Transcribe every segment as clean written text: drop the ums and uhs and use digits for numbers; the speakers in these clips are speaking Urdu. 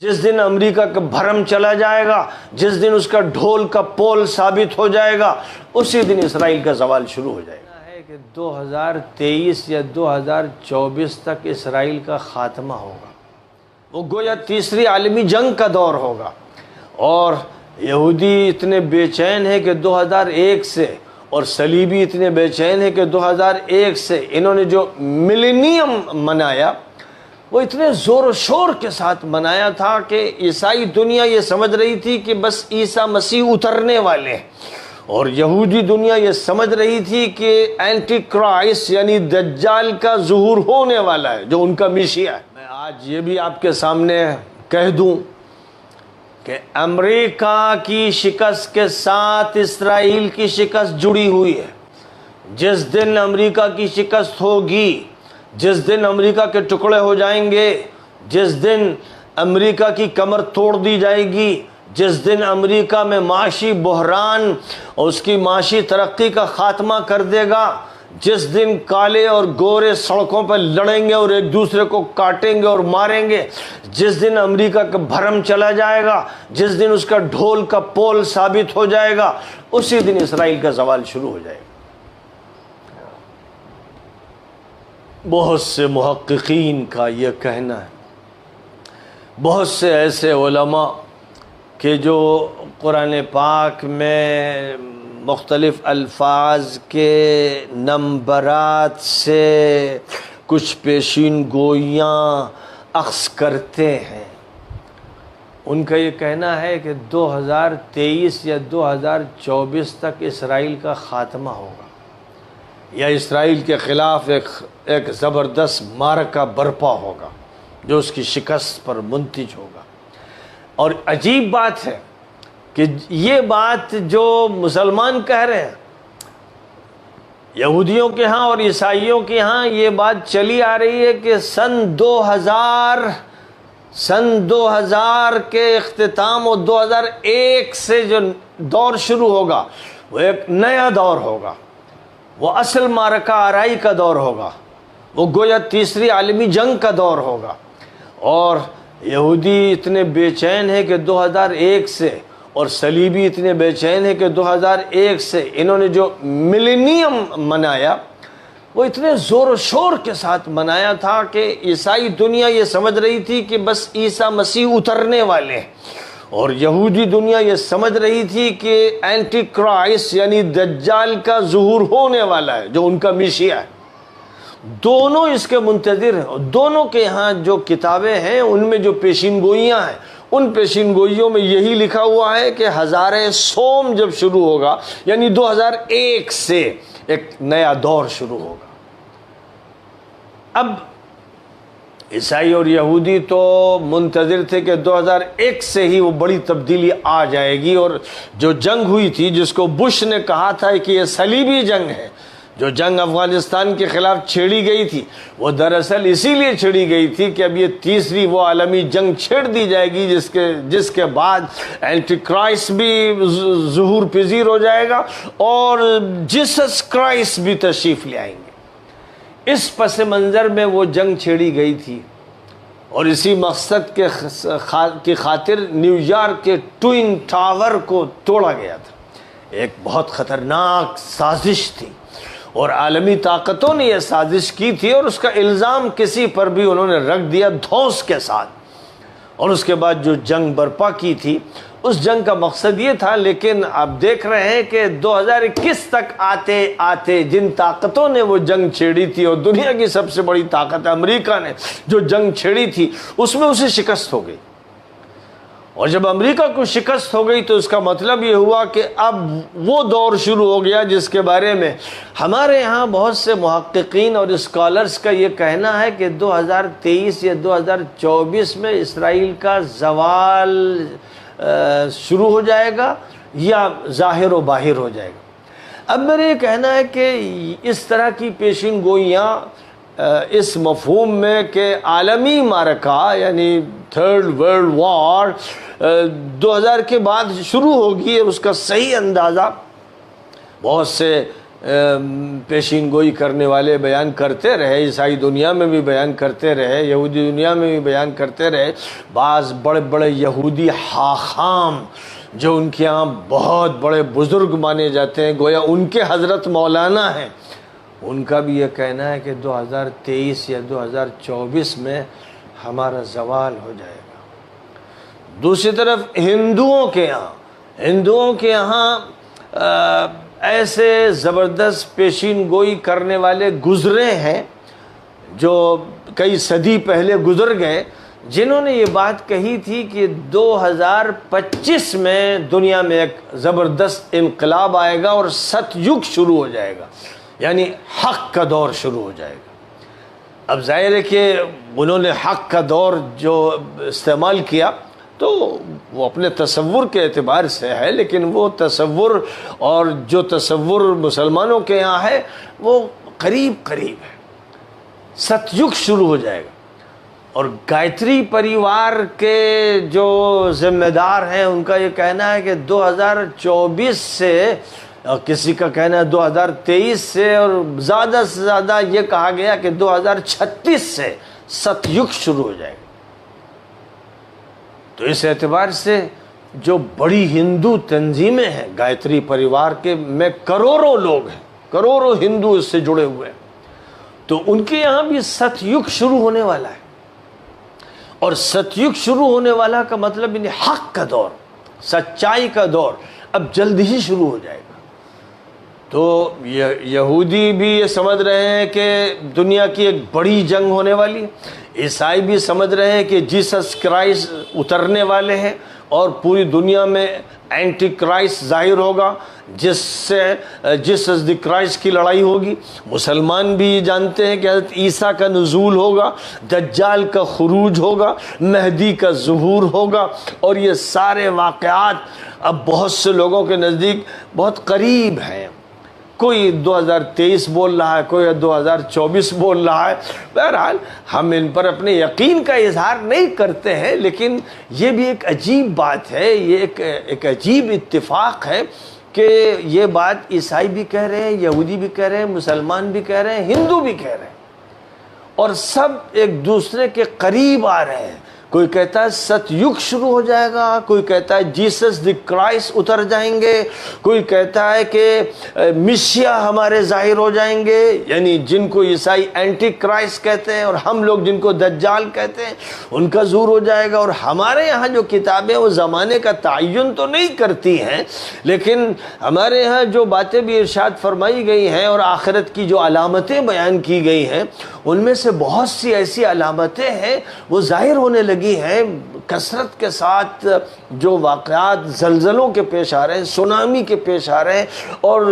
جس دن امریکہ کا بھرم چلا جائے گا، جس دن اس کا ڈھول کا پول ثابت ہو جائے گا، اسی دن اسرائیل کا زوال شروع ہو جائے گا۔ ہے کہ 2023 یا 2024 تک اسرائیل کا خاتمہ ہوگا، وہ گویا تیسری عالمی جنگ کا دور ہوگا۔ اور یہودی اتنے بے چین ہیں کہ 2001 سے، اور صلیبی اتنے بے چین ہیں کہ 2001 سے انہوں نے جو ملینیم منایا وہ اتنے زور و شور کے ساتھ منایا تھا کہ عیسائی دنیا یہ سمجھ رہی تھی کہ بس عیسیٰ مسیح اترنے والے ہیں، اور یہودی دنیا یہ سمجھ رہی تھی کہ اینٹی کرائسٹ یعنی دجال کا ظہور ہونے والا ہے جو ان کا میشیا ہے۔ میں آج یہ بھی آپ کے سامنے کہہ دوں کہ امریکہ کی شکست کے ساتھ اسرائیل کی شکست جڑی ہوئی ہے۔ جس دن امریکہ کی شکست ہوگی، جس دن امریکہ کے ٹکڑے ہو جائیں گے، جس دن امریکہ کی کمر توڑ دی جائے گی، جس دن امریکہ میں معاشی بحران اور اس کی معاشی ترقی کا خاتمہ کر دے گا، جس دن کالے اور گورے سڑکوں پر لڑیں گے اور ایک دوسرے کو کاٹیں گے اور ماریں گے، جس دن امریکہ کا بھرم چلا جائے گا، جس دن اس کا ڈھول کا پول ثابت ہو جائے گا، اسی دن اسرائیل کا زوال شروع ہو جائے گا۔ بہت سے محققین کا یہ کہنا ہے، بہت سے ایسے علماء کہ جو قرآن پاک میں مختلف الفاظ کے نمبرات سے کچھ پیشین گوئیاں اخذ کرتے ہیں، ان کا یہ کہنا ہے کہ 2023 یا 2024 تک اسرائیل کا خاتمہ ہوگا، یا اسرائیل کے خلاف ایک زبردست معرکہ برپا ہوگا جو اس کی شکست پر منتج ہوگا۔ اور عجیب بات ہے کہ یہ بات جو مسلمان کہہ رہے ہیں، یہودیوں کے ہاں اور عیسائیوں کے ہاں یہ بات چلی آ رہی ہے کہ سن 2000 کے اختتام اور 2001 سے جو دور شروع ہوگا وہ ایک نیا دور ہوگا، وہ اصل معرکہ آرائی کا دور ہوگا، وہ گویا تیسری عالمی جنگ کا دور ہوگا۔ اور یہودی اتنے بے چین ہیں کہ 2001 سے، اور صلیبی اتنے بے چین ہیں کہ 2001 سے انہوں نے جو ملینیم منایا وہ اتنے زور و شور کے ساتھ منایا تھا کہ عیسائی دنیا یہ سمجھ رہی تھی کہ بس عیسیٰ مسیح اترنے والے ہیں، اور یہودی دنیا یہ سمجھ رہی تھی کہ اینٹی کرائسٹ یعنی دجال کا ظہور ہونے والا ہے جو ان کا میشیا ہے۔ دونوں اس کے منتظر ہیں، اور دونوں کے ہاں جو کتابیں ہیں ان میں جو پیشین گوئیاں ہیں، ان پیشین گوئیوں میں یہی لکھا ہوا ہے کہ ہزارِ سوم جب شروع ہوگا یعنی 2001 سے ایک نیا دور شروع ہوگا۔ اب عیسائی اور یہودی تو منتظر تھے کہ 2001 سے ہی وہ بڑی تبدیلی آ جائے گی، اور جو جنگ ہوئی تھی جس کو بش نے کہا تھا کہ یہ صلیبی جنگ ہے، جو جنگ افغانستان کے خلاف چھیڑی گئی تھی، وہ دراصل اسی لیے چھیڑی گئی تھی کہ اب یہ تیسری وہ عالمی جنگ چھیڑ دی جائے گی جس کے بعد اینٹی کرائسٹ بھی ظہور پذیر ہو جائے گا اور جیسس کرائسٹ بھی تشریف لے آئیں گے۔ اس پس منظر میں وہ جنگ چھیڑی گئی تھی، اور اسی مقصد کی خاطر نیو یارک کے ٹوئن ٹاور کو توڑا گیا تھا۔ ایک بہت خطرناک سازش تھی، اور عالمی طاقتوں نے یہ سازش کی تھی، اور اس کا الزام کسی پر بھی انہوں نے رکھ دیا دھوس کے ساتھ، اور اس کے بعد جو جنگ برپا کی تھی اس جنگ کا مقصد یہ تھا۔ لیکن آپ دیکھ رہے ہیں کہ 2021 تک آتے آتے جن طاقتوں نے وہ جنگ چھیڑی تھی، اور دنیا کی سب سے بڑی طاقت امریکہ نے جو جنگ چھیڑی تھی اس میں اسے شکست ہو گئی، اور جب امریکہ کو شکست ہو گئی تو اس کا مطلب یہ ہوا کہ اب وہ دور شروع ہو گیا جس کے بارے میں ہمارے ہاں بہت سے محققین اور اسکالرز کا یہ کہنا ہے کہ 2023 یا 2024 میں اسرائیل کا زوال شروع ہو جائے گا یا ظاہر و باہر ہو جائے گا۔ اب میرا یہ کہنا ہے کہ اس طرح کی پیشین گوئیاں اس مفہوم میں کہ عالمی معرکہ یعنی تھرڈ ورلڈ وار 2000 کے بعد شروع ہوگی، اس کا صحیح اندازہ بہت سے پیشین گوئی کرنے والے بیان کرتے رہے، عیسائی دنیا میں بھی بیان کرتے رہے، یہودی دنیا میں بھی بیان کرتے رہے۔ بعض بڑے بڑے یہودی حاخام جو ان کے یہاں بہت بڑے بزرگ مانے جاتے ہیں، گویا ان کے حضرت مولانا ہیں، ان کا بھی یہ کہنا ہے کہ 2023 یا 2024 میں ہمارا زوال ہو جائے گا۔ دوسری طرف ہندوؤں کے یہاں ایسے زبردست پیشین گوئی کرنے والے گزرے ہیں جو کئی صدی پہلے گزر گئے، جنہوں نے یہ بات کہی تھی کہ 2025 میں دنیا میں ایک زبردست انقلاب آئے گا اور ست یگ شروع ہو جائے گا، یعنی حق کا دور شروع ہو جائے گا۔ اب ظاہر ہے کہ انہوں نے حق کا دور جو استعمال کیا تو وہ اپنے تصور کے اعتبار سے ہے، لیکن وہ تصور اور جو تصور مسلمانوں کے یہاں ہے وہ قریب ہے، ست یگ شروع ہو جائے گا۔ اور گایتری پریوار کے جو ذمہ دار ہیں ان کا یہ کہنا ہے کہ 2024 سے، کسی کا کہنا ہے 2023 سے، اور زیادہ سے زیادہ یہ کہا گیا کہ 2036 سے ست یگ شروع ہو جائے گا۔ تو اس اعتبار سے جو بڑی ہندو تنظیمیں ہیں گایتری پریوار کے میں کروڑوں لوگ ہیں، کروڑوں ہندو اس سے جڑے ہوئے ہیں، تو ان کے یہاں بھی ست یگ شروع ہونے والا ہے۔ اور ست یگ شروع ہونے والا کا مطلب یعنی حق کا دور، سچائی کا دور اب جلد ہی شروع ہو جائے گا۔ تو یہودی بھی یہ سمجھ رہے ہیں کہ دنیا کی ایک بڑی جنگ ہونے والی ہے، عیسائی بھی سمجھ رہے ہیں کہ جیسس کرائسٹ اترنے والے ہیں اور پوری دنیا میں اینٹی کرائسٹ ظاہر ہوگا، جس سے جیسس دی کرائسٹ کی لڑائی ہوگی۔ مسلمان بھی جانتے ہیں کہ حضرت عیسیٰ کا نزول ہوگا، دجال کا خروج ہوگا، مہدی کا ظہور ہوگا، اور یہ سارے واقعات اب بہت سے لوگوں کے نزدیک بہت قریب ہیں۔ کوئی 2023 بول رہا ہے، کوئی 2024 بول رہا ہے۔ بہرحال ہم ان پر اپنے یقین کا اظہار نہیں کرتے ہیں، لیکن یہ بھی ایک عجیب بات ہے، یہ ایک عجیب اتفاق ہے کہ یہ بات عیسائی بھی کہہ رہے ہیں، یہودی بھی کہہ رہے ہیں، مسلمان بھی کہہ رہے ہیں، ہندو بھی کہہ رہے ہیں، اور سب ایک دوسرے کے قریب آ رہے ہیں۔ کوئی کہتا ہے ست یگ شروع ہو جائے گا، کوئی کہتا ہے جیسس دی کرائسٹ اتر جائیں گے، کوئی کہتا ہے کہ مسیح ہمارے ظاہر ہو جائیں گے، یعنی جن کو عیسائی اینٹی کرائسٹ کہتے ہیں اور ہم لوگ جن کو دجال کہتے ہیں ان کا ظہور ہو جائے گا۔ اور ہمارے یہاں جو کتابیں وہ زمانے کا تعین تو نہیں کرتی ہیں، لیکن ہمارے یہاں جو باتیں بھی ارشاد فرمائی گئی ہیں اور آخرت کی جو علامتیں بیان کی گئی ہیں ان میں سے بہت سی ایسی علامتیں ہیں وہ ظاہر ہونے لگی ہیں کثرت کے ساتھ۔ جو واقعات زلزلوں کے پیش آ رہے ہیں، سونامی کے پیش آ رہے ہیں، اور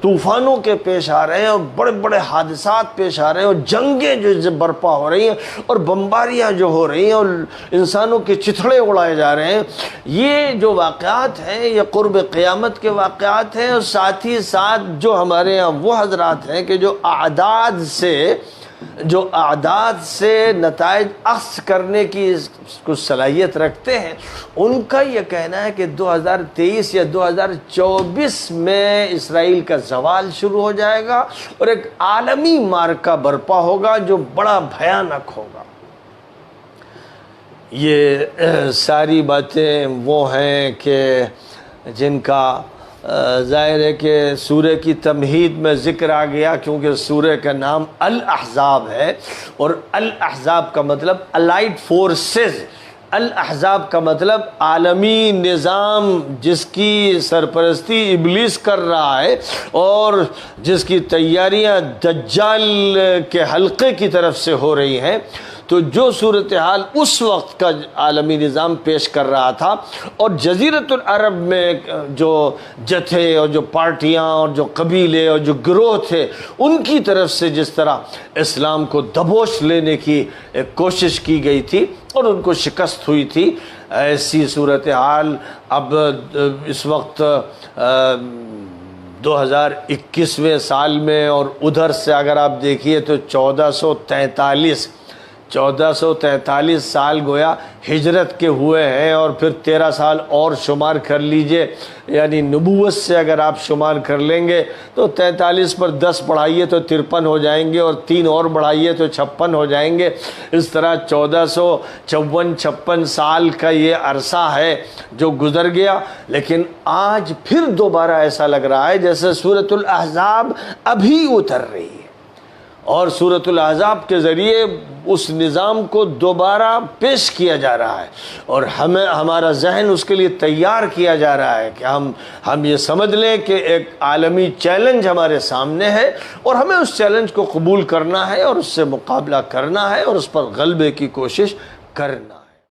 طوفانوں کے پیش آ رہے ہیں، اور بڑے بڑے حادثات پیش آ رہے ہیں، اور جنگیں جو برپا ہو رہی ہیں، اور بمباریاں جو ہو رہی ہیں، اور انسانوں کے چتھڑے اڑائے جا رہے ہیں، یہ جو واقعات ہیں یہ قرب قیامت کے واقعات ہیں۔ اور ساتھ ہی ساتھ جو ہمارے یہاں وہ حضرات ہیں کہ جو اعداد سے نتائج اخذ کرنے کی کچھ صلاحیت رکھتے ہیں، ان کا یہ کہنا ہے کہ 2023 یا 2024 میں اسرائیل کا زوال شروع ہو جائے گا اور ایک عالمی معرکہ برپا ہوگا جو بڑا بھیانک ہوگا۔ یہ ساری باتیں وہ ہیں کہ جن کا ظاہر ہے کہ سورہ کی تمہید میں ذکر آ گیا، کیونکہ سورہ کا نام الاحزاب ہے، اور الاحزاب کا مطلب الائڈ فورسز، الاحزاب کا مطلب عالمی نظام جس کی سرپرستی ابلیس کر رہا ہے اور جس کی تیاریاں دجال کے حلقے کی طرف سے ہو رہی ہیں۔ تو جو صورتحال اس وقت کا عالمی نظام پیش کر رہا تھا، اور جزیرۃ العرب میں جو جتھے اور جو پارٹیاں اور جو قبیلے اور جو گروہ تھے ان کی طرف سے جس طرح اسلام کو دبوچ لینے کی ایک کوشش کی گئی تھی اور ان کو شکست ہوئی تھی، ایسی صورتحال اب اس وقت 2021ویں سال میں، اور ادھر سے اگر آپ دیکھیے تو 1443 1443 سال گویا ہجرت کے ہوئے ہیں، اور پھر 13 سال اور شمار کر لیجئے، یعنی نبوت سے اگر آپ شمار کر لیں گے تو 43 پر 10 بڑھائیے تو 53 ہو جائیں گے، اور 3 اور بڑھائیے تو 56 ہو جائیں گے۔ اس طرح 1454-56 سال کا یہ عرصہ ہے جو گزر گیا، لیکن آج پھر دوبارہ ایسا لگ رہا ہے جیسے سورۃ الاحزاب ابھی اتر رہی ہے، اور سورۃ الاحزاب کے ذریعے اس نظام کو دوبارہ پیش کیا جا رہا ہے، اور ہمارا ذہن اس کے لیے تیار کیا جا رہا ہے کہ ہم یہ سمجھ لیں کہ ایک عالمی چیلنج ہمارے سامنے ہے، اور ہمیں اس چیلنج کو قبول کرنا ہے، اور اس سے مقابلہ کرنا ہے، اور اس پر غلبے کی کوشش کرنا ہے۔